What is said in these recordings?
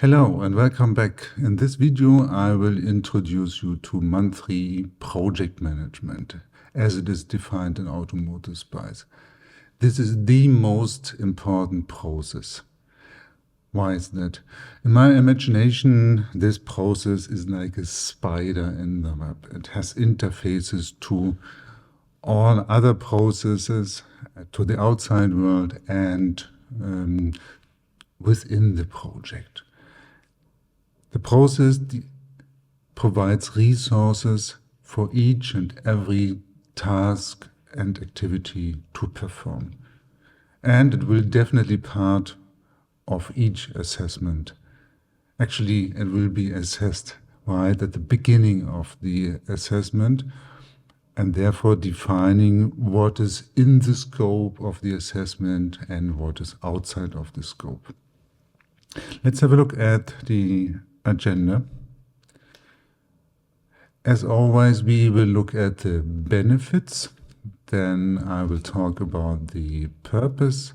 Hello and welcome back. In this video I will introduce you to monthly project management as it is defined in Automotive Spice. This is the most important process. Why is that? In my imagination, this process is like a spider in the web. It has interfaces to all other processes, to the outside world and within the project. The process provides resources for each and every task and activity to perform. And it will definitely part of each assessment. Actually, it will be assessed right at the beginning of the assessment and therefore defining what is in the scope of the assessment and what is outside of the scope. Let's have a look at the agenda. As always, we will look at the benefits, then I will talk about the purpose,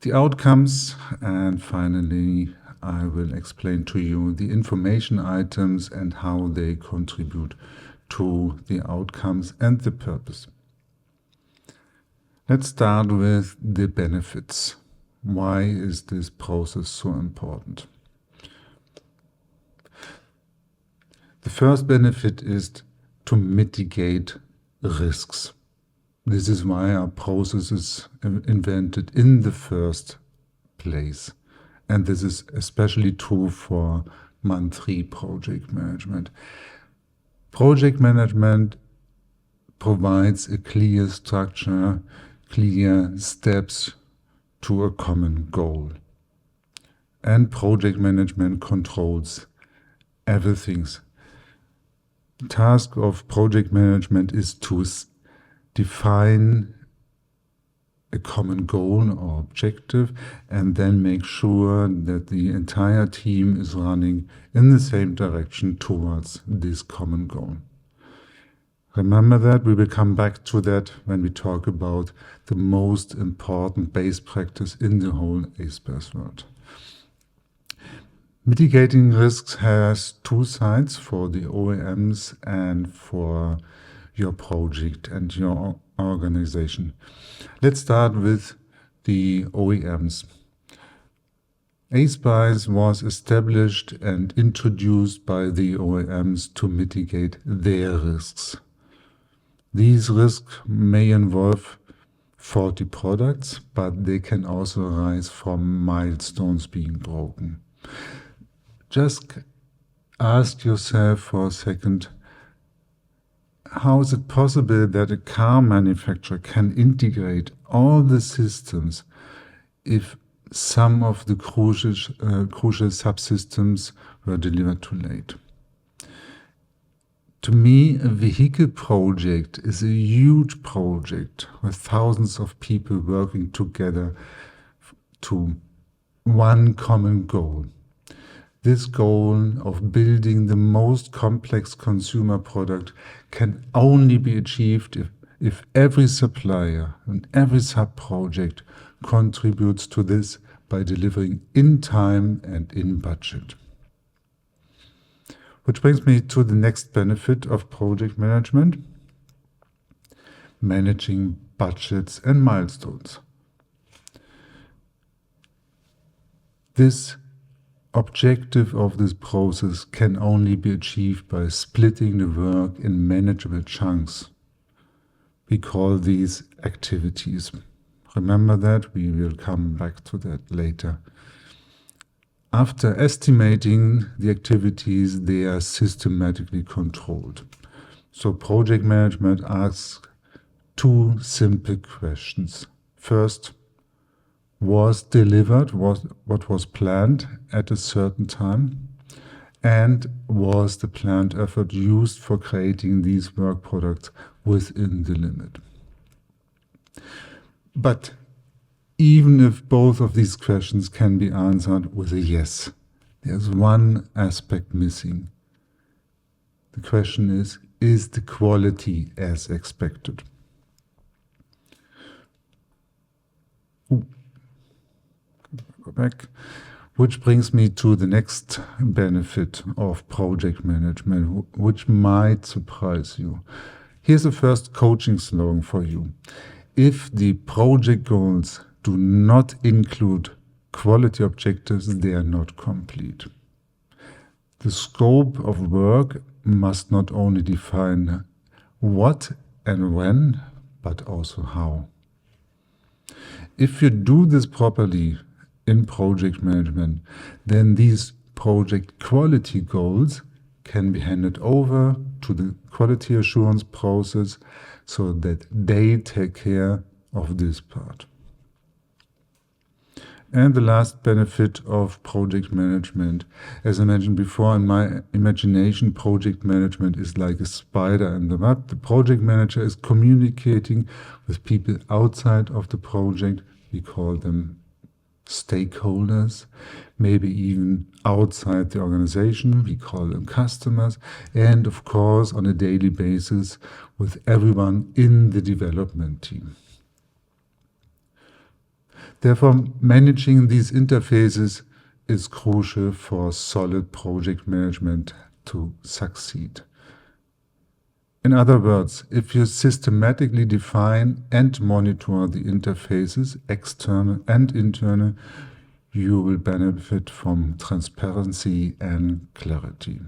the outcomes, and finally I will explain to you the information items and how they contribute to the outcomes and the purpose. Let's start with the benefits. Why is this process so important? The first benefit is to mitigate risks. This is why our process is invented in the first place. And this is especially true for monthly project management. Project management provides a clear structure, clear steps to a common goal. And project management controls everything. The task of project management is to define a common goal or objective and then make sure that the entire team is running in the same direction towards this common goal. Remember that, we will come back to that when we talk about the most important base practice in the whole ASPICE world. Mitigating risks has two sides for the OEMs and for your project and your organization. Let's start with the OEMs. ASPICE was established and introduced by the OEMs to mitigate their risks. These risks may involve faulty products, but they can also arise from milestones being broken. Just ask yourself for a second, how is it possible that a car manufacturer can integrate all the systems if some of the crucial subsystems were delivered too late? To me, a vehicle project is a huge project with thousands of people working together to one common goal. This goal of building the most complex consumer product can only be achieved if every supplier and every sub-project contributes to this by delivering in time and in budget. Which brings me to the next benefit of project management: managing budgets and milestones. This objective of this process can only be achieved by splitting the work in manageable chunks. We call these activities. Remember that, we will come back to that later. After estimating the activities, they are systematically controlled. So project management asks two simple questions. First, was delivered what was planned at a certain time? And was the planned effort used for creating these work products within the limit? But even if both of these questions can be answered with a yes, there's one aspect missing. The question is the quality as expected? Go back. Which brings me to the next benefit of project management, which might surprise you. Here's the first coaching slogan for you. If the project goals do not include quality objectives, they are not complete. The scope of work must not only define what and when, but also how. If you do this properly in project management, then these project quality goals can be handed over to the quality assurance process so that they take care of this part. And the last benefit of project management, as I mentioned before, in my imagination, project management is like a spider in the web. The project manager is communicating with people outside of the project. We call them stakeholders, maybe even outside the organization. We call them customers. And of course, on a daily basis with everyone in the development team. Therefore, managing these interfaces is crucial for solid project management to succeed. In other words, if you systematically define and monitor the interfaces, external and internal, you will benefit from transparency and clarity.